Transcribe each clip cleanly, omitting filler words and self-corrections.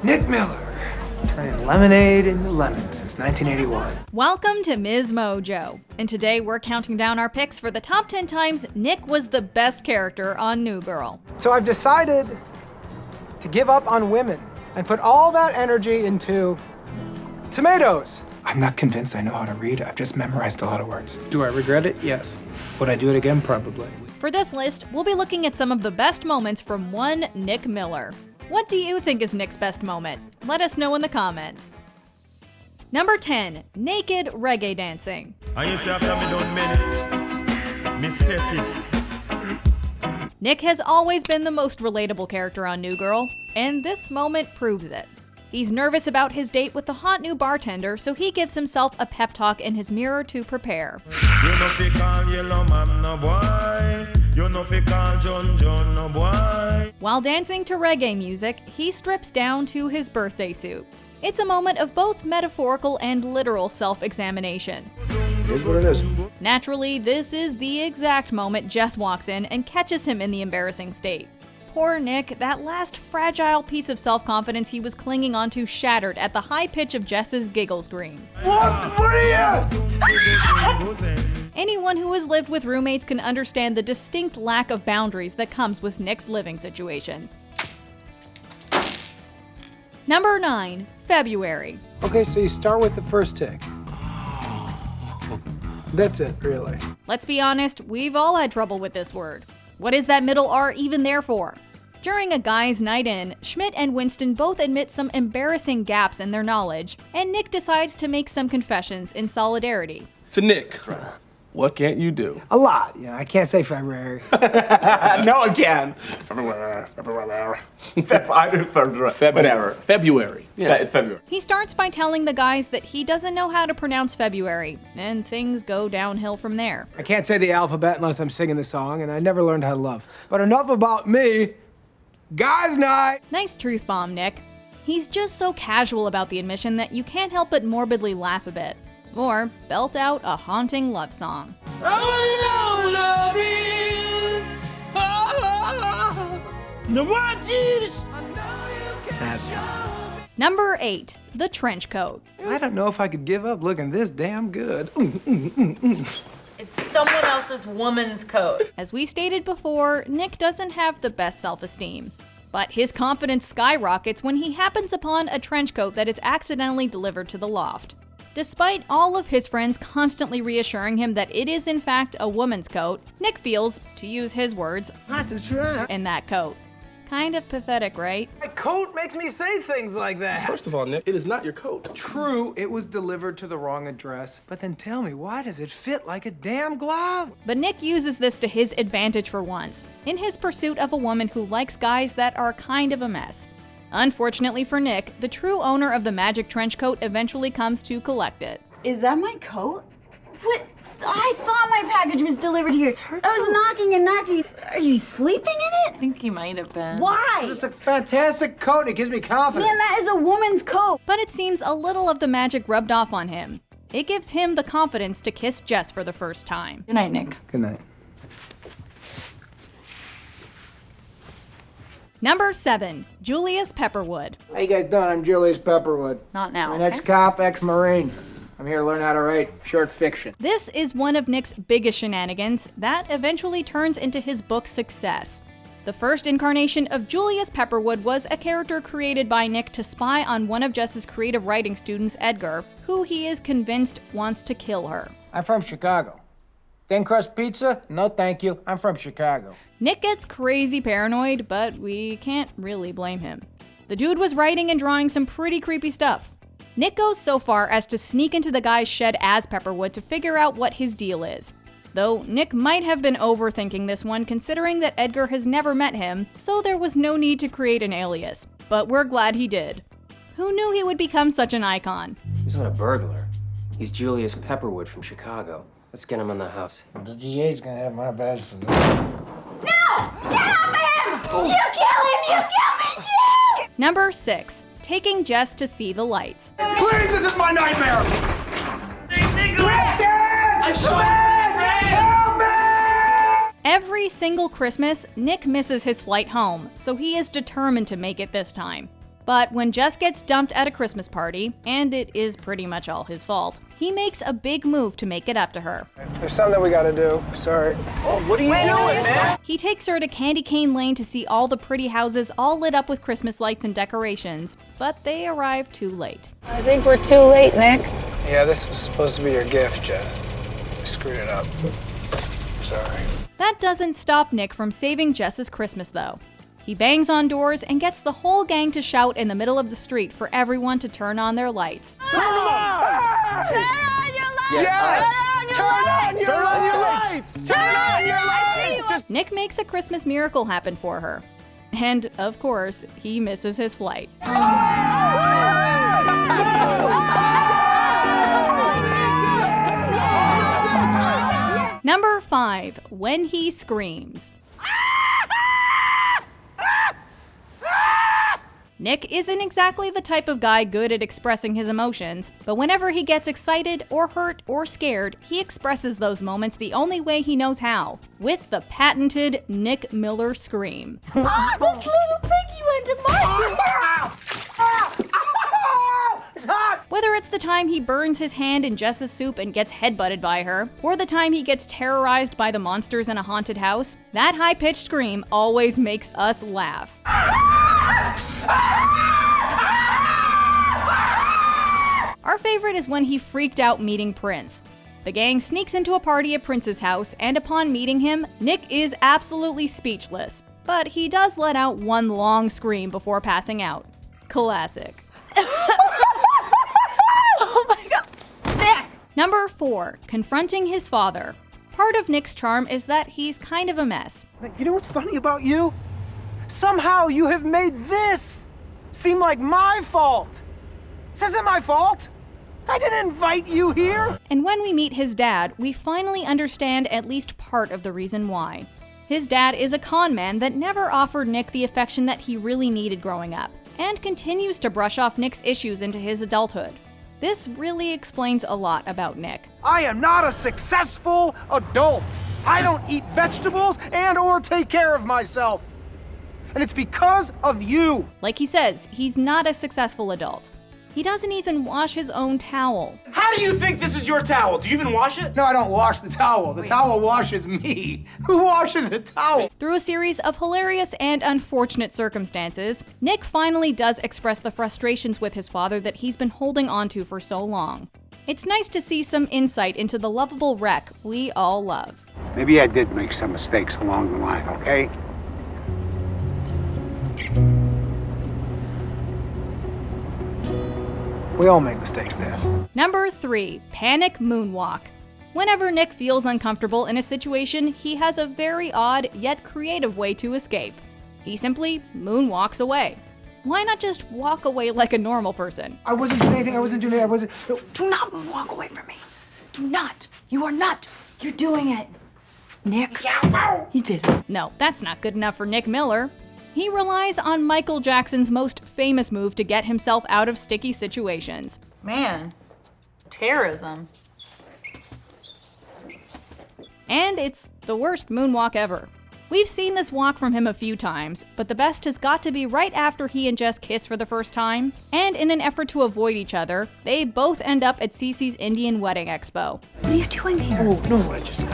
Nick Miller, turning lemonade into lemon since 1981. Welcome to MsMojo, and today we're counting down our picks for the top 10 times Nick was the best character on New Girl. So I've decided to give up on women and put all that energy into tomatoes. I'm not convinced I know how to read. I've just memorized a lot of words. Do I regret it? Yes. Would I do it again? Probably. For this list, we'll be looking at some of the best moments from one Nick Miller. What do you think is Nick's best moment? Let us know in the comments. Number 10, naked reggae dancing. Nick has always been the most relatable character on New Girl, and this moment proves it. He's nervous about his date with the hot new bartender, so he gives himself a pep talk in his mirror to prepare. While dancing to reggae music, he strips down to his birthday suit. It's a moment of both metaphorical and literal self-examination. Here's what it is. Naturally, this is the exact moment Jess walks in and catches him in the embarrassing state. Poor Nick, that last fragile piece of self-confidence he was clinging onto shattered at the high pitch of Jess's giggle scream. What are you? Anyone who has lived with roommates can understand the distinct lack of boundaries that comes with Nick's living situation. Number 9, February. Okay, so you start with the first take. That's it, really. Let's be honest, we've all had trouble with this word. What is that middle R even there for? During a guy's night in, Schmidt and Winston both admit some embarrassing gaps in their knowledge, and Nick decides to make some confessions in solidarity. To Nick, what can't you do? A lot. I can't say February. No one can. February. Yeah, it's February. He starts by telling the guys that he doesn't know how to pronounce February, and things go downhill from there. I can't say the alphabet unless I'm singing the song, and I never learned how to love. But enough about me. Guys' night! Nice truth bomb, Nick. He's just so casual about the admission that you can't help but morbidly laugh a bit. Or belt out a haunting love song. Sad song. Number 8, the trench coat. I don't know if I could give up looking this damn good. It's someone else's woman's coat. As we stated before, Nick doesn't have the best self-esteem. But his confidence skyrockets when he happens upon a trench coat that is accidentally delivered to the loft. Despite all of his friends constantly reassuring him that it is in fact a woman's coat, Nick feels, to use his words, Not to try. in that coat. Kind of pathetic, right? My coat makes me say things like that. First of all, Nick, it is not your coat. True, it was delivered to the wrong address. But then tell me, why does it fit like a damn glove? But Nick uses this to his advantage for once, in his pursuit of a woman who likes guys that are kind of a mess. Unfortunately for Nick, the true owner of the magic trench coat eventually comes to collect it. Is that my coat? What? I thought my package was delivered here. I was knocking and knocking. Are you sleeping in it? I think he might have been. Why? It's a fantastic coat. It gives me confidence. Man, that is a woman's coat. But it seems a little of the magic rubbed off on him. It gives him the confidence to kiss Jess for the first time. Good night, Nick. Good night. Number 7, Julius Pepperwood. How you guys doing? I'm Julius Pepperwood. Not now. I'm an okay? ex-cop, ex-Marine. I'm here to learn how to write short fiction. This is one of Nick's biggest shenanigans that eventually turns into his book's success. The first incarnation of Julius Pepperwood was a character created by Nick to spy on one of Jess's creative writing students, Edgar, who he is convinced wants to kill her. I'm from Chicago. Thin crust pizza? No, thank you. I'm from Chicago. Nick gets crazy paranoid, but we can't really blame him. The dude was writing and drawing some pretty creepy stuff. Nick goes so far as to sneak into the guy's shed as Pepperwood to figure out what his deal is. Though Nick might have been overthinking this one considering that Edgar has never met him, so there was no need to create an alias. But we're glad he did. Who knew he would become such an icon? He's not a burglar. He's Julius Pepperwood from Chicago. Let's get him in the house. The DA's gonna have my badge for this. No! Get off of him! You kill him! You kill me, Dick! Number 6, taking Jess to see the lights. Please, this is my nightmare! Every single Christmas, Nick misses his flight home, so he is determined to make it this time. But when Jess gets dumped at a Christmas party, and it is pretty much all his fault, he makes a big move to make it up to her. There's something that we gotta do. Sorry. What are you doing, man? He takes her to Candy Cane Lane to see all the pretty houses all lit up with Christmas lights and decorations, but they arrive too late. I think we're too late, Nick. Yeah, this was supposed to be your gift, Jess. I screwed it up. Sorry. That doesn't stop Nick from saving Jess's Christmas, though. He bangs on doors and gets the whole gang to shout in the middle of the street for everyone to turn on their lights. Turn on your lights! Yes! Turn on your lights! Turn on your lights! Nick makes a Christmas miracle happen for her. And, of course, he misses his flight. Number 5, When He Screams. Nick isn't exactly the type of guy good at expressing his emotions, but whenever he gets excited or hurt or scared, he expresses those moments the only way he knows how, with the patented Nick Miller scream. Ah, this little piggy went to my Whether it's the time he burns his hand in Jess's soup and gets headbutted by her, or the time he gets terrorized by the monsters in a haunted house, that high-pitched scream always makes us laugh. Our favorite is when he freaked out meeting Prince. The gang sneaks into a party at Prince's house, and upon meeting him, Nick is absolutely speechless, but he does let out one long scream before passing out. Classic. Oh my god. Nick! Number 4, Confronting his father. Part of Nick's charm is that he's kind of a mess. You know what's funny about you? Somehow you have made this seem like my fault. This isn't my fault. I didn't invite you here. And when we meet his dad, we finally understand at least part of the reason why. His dad is a con man that never offered Nick the affection that he really needed growing up, and continues to brush off Nick's issues into his adulthood. This really explains a lot about Nick. I am not a successful adult. I don't eat vegetables and or take care of myself. And it's because of you. Like he says, he's not a successful adult. He doesn't even wash his own towel. How do you think this is your towel? Do you even wash it? No, I don't wash the towel. The towel washes me. Who washes a towel? Through a series of hilarious and unfortunate circumstances, Nick finally does express the frustrations with his father that he's been holding on to for so long. It's nice to see some insight into the lovable wreck we all love. Maybe I did make some mistakes along the line, okay? We all make mistakes, Dad. Number 3, Panic Moonwalk. Whenever Nick feels uncomfortable in a situation, he has a very odd yet creative way to escape. He simply moonwalks away. Why not just walk away like a normal person? I wasn't doing anything. No. Do not walk away from me. Do not. You are not. You're doing it. Nick. You did it. No, that's not good enough for Nick Miller. He relies on Michael Jackson's most famous move to get himself out of sticky situations. Man, terrorism. And it's the worst moonwalk ever. We've seen this walk from him a few times, but the best has got to be right after he and Jess kiss for the first time, and in an effort to avoid each other, they both end up at Cece's Indian Wedding Expo. What are you doing here? Oh, no, I just,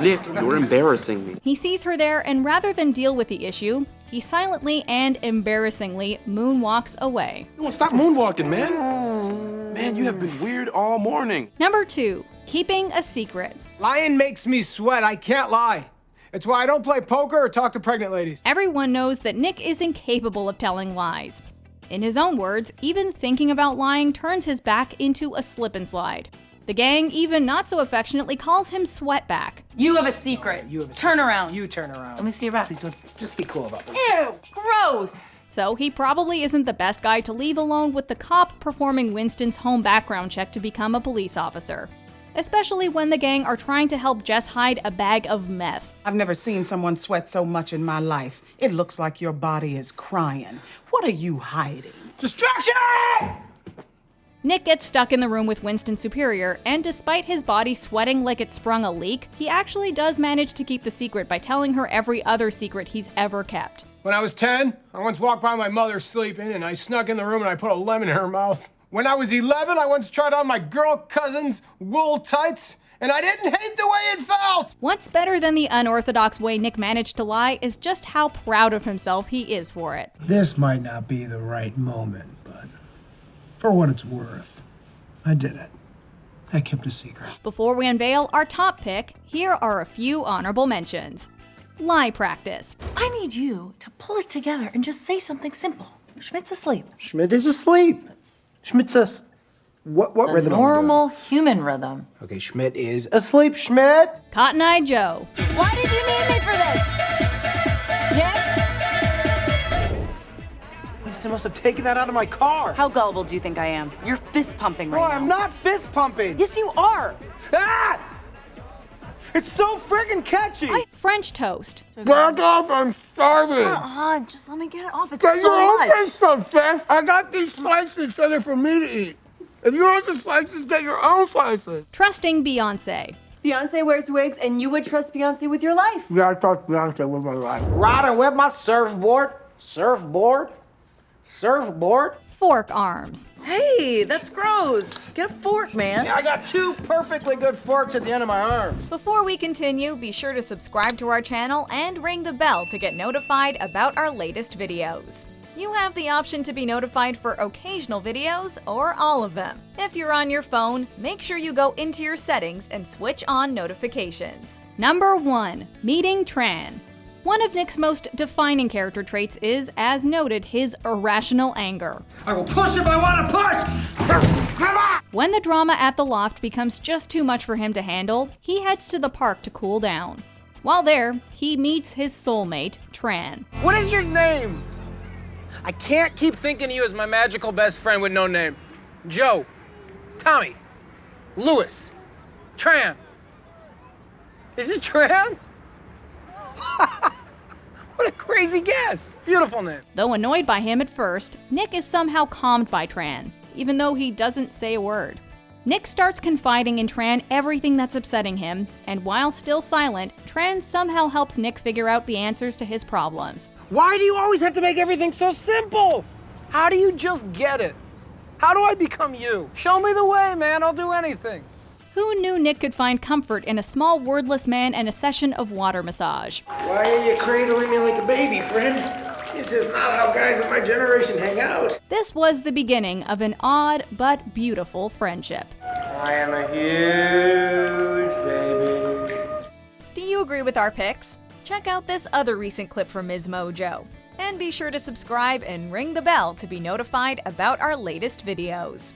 Nick, you're embarrassing me. He sees her there, and rather than deal with the issue, he silently and embarrassingly moonwalks away. Come on, stop moonwalking, man. Man, you have been weird all morning. Number 2, Keeping a Secret. Lying makes me sweat. I can't lie. It's why I don't play poker or talk to pregnant ladies. Everyone knows that Nick is incapable of telling lies. In his own words, even thinking about lying turns his back into a slip and slide. The gang, even not so affectionately, calls him Sweatback. You have a secret. Turn around. You turn around. Let me see your back. Please don't, just be cool about this. Ew, gross. So he probably isn't the best guy to leave alone with the cop performing Winston's home background check to become a police officer. Especially when the gang are trying to help Jess hide a bag of meth. I've never seen someone sweat so much in my life. It looks like your body is crying. What are you hiding? Distraction! Nick gets stuck in the room with Winston's superior, and despite his body sweating like it sprung a leak, he actually does manage to keep the secret by telling her every other secret he's ever kept. When I was 10, I once walked by my mother sleeping, and I snuck in the room and I put a lemon in her mouth. When I was 11, I once tried on my girl cousin's wool tights, and I didn't hate the way it felt! What's better than the unorthodox way Nick managed to lie is just how proud of himself he is for it. This might not be the right moment, but for what it's worth, I did it. I kept a secret. Before we unveil our top pick, here are a few honorable mentions. Lie practice. I need you to pull it together and just say something simple. Schmidt's asleep. Schmidt is asleep. Schmidt's what The rhythm? normal human rhythm. Okay, Schmidt is asleep. Schmidt. Cotton Eye Joe. Why did you need me for this? Yeah? Winston must have taken that out of my car. How gullible do you think I am? You're fist pumping right No, now. I'm not fist pumping. Yes, you are. Ah! It's so friggin' catchy. French toast. Back off, I'm starving. Just let me get it off. It's Get your so own much. thing so fast. I got these slices that are for me to eat. If you want the slices, get your own slices. Trusting Beyoncé. Beyonce wears wigs, and you would trust Beyonce with your life. Yeah, I trust Beyonce with my life. Riding with my surfboard. Surfboard. Fork arms. Hey, that's gross. Get a fork, man. I got 2 perfectly good forks at the end of my arms. Before we continue, be sure to subscribe to our channel and ring the bell to get notified about our latest videos. You have the option to be notified for occasional videos or all of them. If you're on your phone, make sure you go into your settings and switch on notifications. Number 1. Meeting Tran. One of Nick's most defining character traits is, as noted, his irrational anger. I will push if I want to push. Come on. When the drama at the loft becomes just too much for him to handle, he heads to the park to cool down. While there, he meets his soulmate, Tran. What is your name? I can't keep thinking of you as my magical best friend with no name. Joe, Tommy, Lewis, Tran. Is it Tran? What a crazy guess. Beautiful name. Though annoyed by him at first, Nick is somehow calmed by Tran, even though he doesn't say a word. Nick starts confiding in Tran everything that's upsetting him, and while still silent, Tran somehow helps Nick figure out the answers to his problems. Why do you always have to make everything so simple? How do you just get it? How do I become you? Show me the way, man. I'll do anything. Who knew Nick could find comfort in a small wordless man and a session of water massage? Why are you cradling me like a baby, friend? This is not how guys of my generation hang out. This was the beginning of an odd but beautiful friendship. I am a huge baby. Do you agree with our picks? Check out this other recent clip from MsMojo. And be sure to subscribe and ring the bell to be notified about our latest videos.